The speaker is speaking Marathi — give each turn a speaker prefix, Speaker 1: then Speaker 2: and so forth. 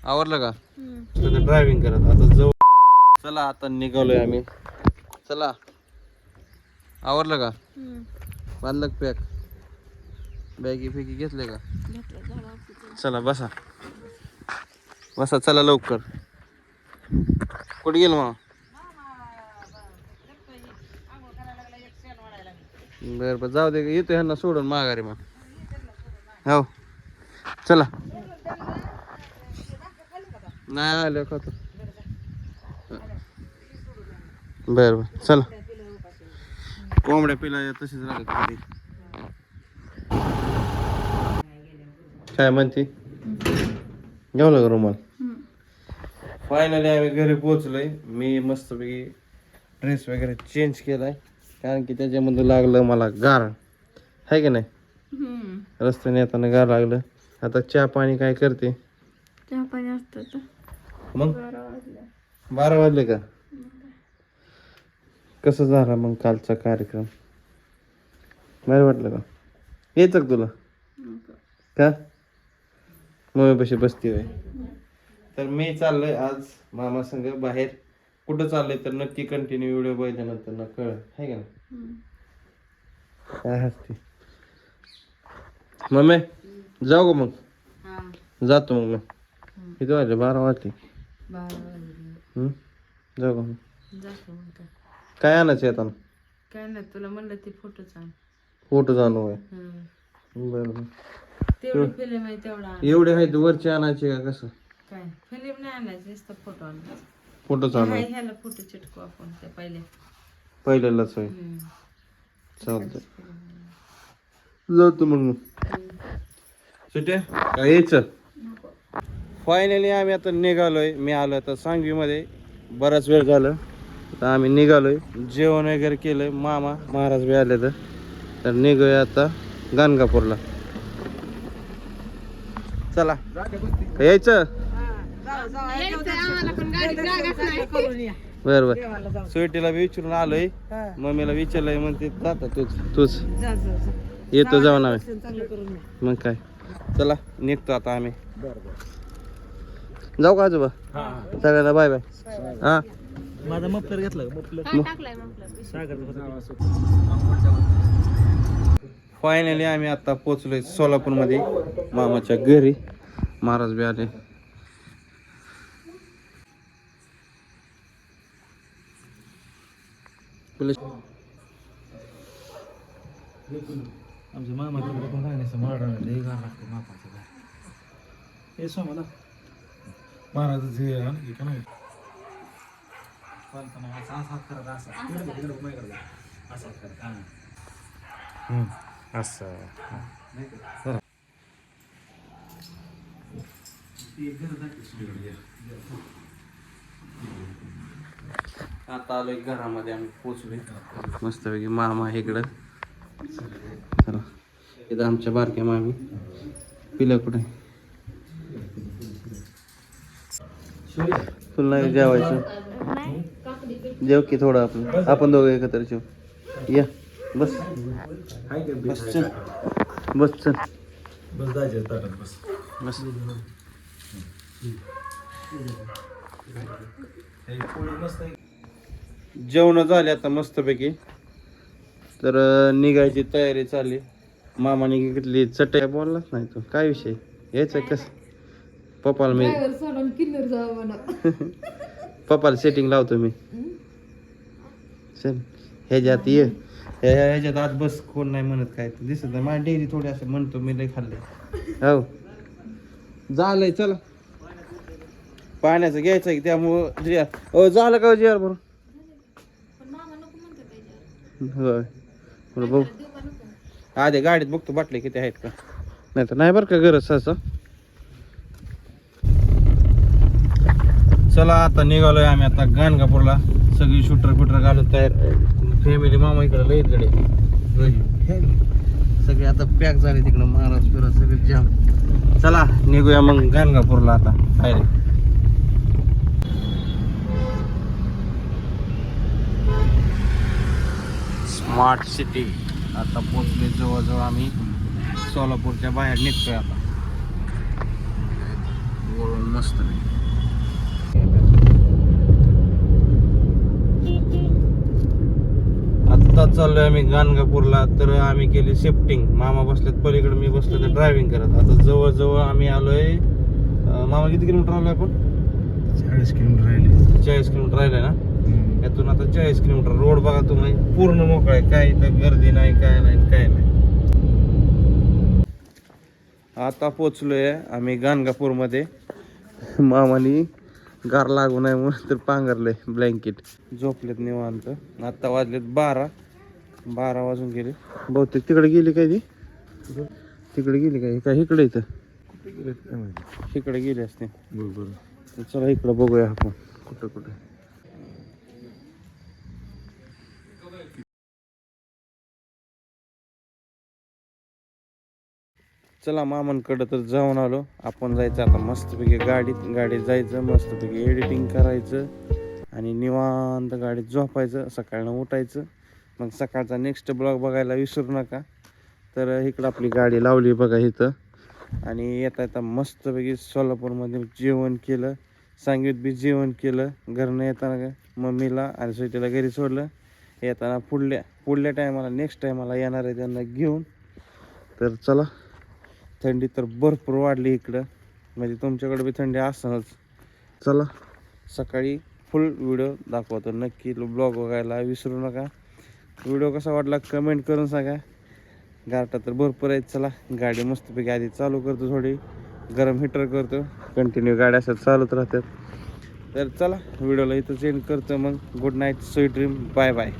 Speaker 1: आवरलं का ड्रायव्हिंग करत आता जवळ. चला आता निघालोय आम्ही. चला आवरलं का? बांधलं पॅक बॅगी फेकी घेतले का? चला बसा बसा चला लवकर. कुठे गेलो मग? बरं बरं जाऊ दे येतो ह्यांना सोडून माघारी मग. हो चला. नाही आलं खातो. बरं बरं चला. कोंबड्या पिला तशीच राहत घरी. काय म्हणते घेऊ का रुमाल? फायनली आम्ही घरी पोहोचलोय. मी मस्तपैकी ड्रेस वगैरे चेंज केलाय कारण की त्याच्यामध्ये लागलं मला गार आहे की नाही. रस्त्याने येताना गार लागलं. आता चहा पाणी काय करते?
Speaker 2: चहा पाणी असतं
Speaker 1: मग 12 वाजले का? कसं झाला मग कालचा कार्यक्रम? बरं वाटलं का? यायचं का तुला? का मम्मीपाशी बसती होय? तर मी चाललोय आज मामा संग बाहेर. कुठं चाललंय तर नक्की कंटिन्यू व्हिडिओ बघितल्यानंतर ना कळ आहे का ना. काय हसते मम्मी? जाऊ का मग? जातो मग मी. किती वाजले? 12 वाजले. जाऊ का मग? काय आणायचं येताना?
Speaker 2: काय नाही तुला म्हणलं ते फोटोच आण.
Speaker 1: फोटो जाणू होय. बरं
Speaker 2: तेवढी फिल्म आहे तेवढा
Speaker 1: एवढे आहेत वरचे आणायचे का कसं?
Speaker 2: काय फिल्म नाही आणायचं नुसतं फोटो आणायचं.
Speaker 1: फोटो चालू
Speaker 2: ह्याला फोटो चिटकू आपण त्या
Speaker 1: पहिल्यालाच होय. चालतंय जातो मग. सुट्या काय यायचं? फायनली आम्ही आता निघालोय. मी आलो तर सांगवीमध्ये बराच वेळ झालं तर आम्ही निघालोय. जेवण वगैरे केलंय. मामा महाराज बी आले तर निघूया आता गाणगापूरला. चला यायचं? बरं बरं स्वीटीला बी विचारून आलोय. मम्मीला विचारलंय म्हणते जाता तूच येतो जाऊन आम्ही. मग काय चला निघतो आता आम्ही. जाऊ का आजोबा? सगळ्यांना बाय बाय. हा
Speaker 3: माझा मफलर घेतला.
Speaker 1: फायनली आम्ही आता पोचलोय सोलापूरमध्ये मामाच्या घरी. महाराज बी आले.
Speaker 3: आमच्या मामाच्या पण राहण्याचं मॉडर्न लई गार लागते मापाचं घर. हे सोमाला महाराजच हे आणखी का नाही असा करत असा असं
Speaker 1: आता आलोय घरामध्ये. आम्ही पोचलोय मस्तपैकी. मामा इकडं. चला इथं आमच्या बारक्या मामी. पिलं कुठे? तुला नाही जेवायचं? जेव की थोडं आपण दोघं एकत्र जेव. या बस बस चल बस चल
Speaker 3: बस जायचं ताटात बस
Speaker 1: बस. जेवण झाले आता मस्तपैकी. तर निघायची तयारी चालली. मामाने घेतली चटई. बोललाच नाही तो काय विषय यायचं कसं? पप्पाला मी पप्पाला सेटिंग लावतो मी. चल ह्याच्यात ये ह्याच्यात आज बस. कोण नाही म्हणत काय दिसत नाही. माझी डेअरी थोडी असं म्हणतो मी लय खाल्ले. हो झालंय चला. पाण्याचं घ्यायचं की त्यामुळं झालं का जेवार बरोबर? होय बरं बघू आधी गाडीत बघतो बाटले किती आहेत का. नाही तर नाही बरं का गरज असं. चला आता निघालोय आम्ही आता गाणगापूरला. सगळी शूटर फिटर घालून तयार. फॅमिली मामा इकडे लय इकडे सगळे आता पॅक झाले तिकडं. महाराज फिरा सगळे जाम. चला निघूया मग गाणगापूरला आता. Direct smart city. आता पोचले जवळजवळ आम्ही सोलापूरच्या बाहेर निघतोय आता. मस्त आता चाललोय आम्ही गाणगापूरला. तर आम्ही केली शिफ्टिंग. मामा बसलेत पलीकडे, मी बसलो तर ड्रायव्हिंग करत. आता जवळ आम्ही आलोय. मामा किती किलोमीटर आलोय आपण?
Speaker 3: 40 किलोमीटर राहिले.
Speaker 1: 40 किलोमीटर राहिलंय ना. यातून आता 40 किलोमीटर. रोड बघा तुम्ही, पूर्ण मोकळा आहे. काय इथं गर्दी नाही, काय नाही. आता पोचलोय आम्ही गाणगापूरमध्ये. मामानी गार लागू नये म्हणून तर पांघरलंय ब्लँकेट. झोपलेत निवांत. आता वाजलेत 12 वाजून गेले बहुतेक. तिकडे गेली काय ती? तिकडे गेली काय इकडे इथं इकडे गेली असते.
Speaker 3: बरोबर.
Speaker 1: चला इकडं बघूया आपण कुठं. चला मामांकडं तर जाऊन आलो. आपण जायचं आता मस्तपैकी गाडीत जायचं, मस्तपैकी एडिटिंग करायचं आणि निवांत गाडीत झोपायचं. सकाळनं उठायचं. मग सकाळचा नेक्स्ट ब्लॉग बघायला विसरू नका. तर इकडं आपली गाडी लावली बघा इथं. आणि येता मस्तपैकी सोलापूरमध्ये जेवण केलं. सांगवीत बी जेवण केलं. घरनं येताना काय मम्मीला आणि स्वीटीला घरी सोडलं. येताना पुढल्या टायमाला नेक्स्ट टायमाला येणार आहे त्यांना घेऊन. तर चला. थंडी तर भरपूर वाढली इकडं, म्हणजे तुमच्याकडे बी थंडी असणारच. चला सकाळी फुल व्हिडिओ दाखवतो. नक्की ब्लॉग बघायला विसरू नका. व्हिडिओ कसा वाटला कमेंट करून सांगा. गारटा तर भरपूर आहेत. चला गाडी मस्तपैकी आधी चालू करतो, थोडी गरम हीटर करतो. कंटिन्यू गाड्या असं चालूच राहतात. तर चला व्हिडिओला इथं एंड करतो. मग good night, sweet dream, bye bye.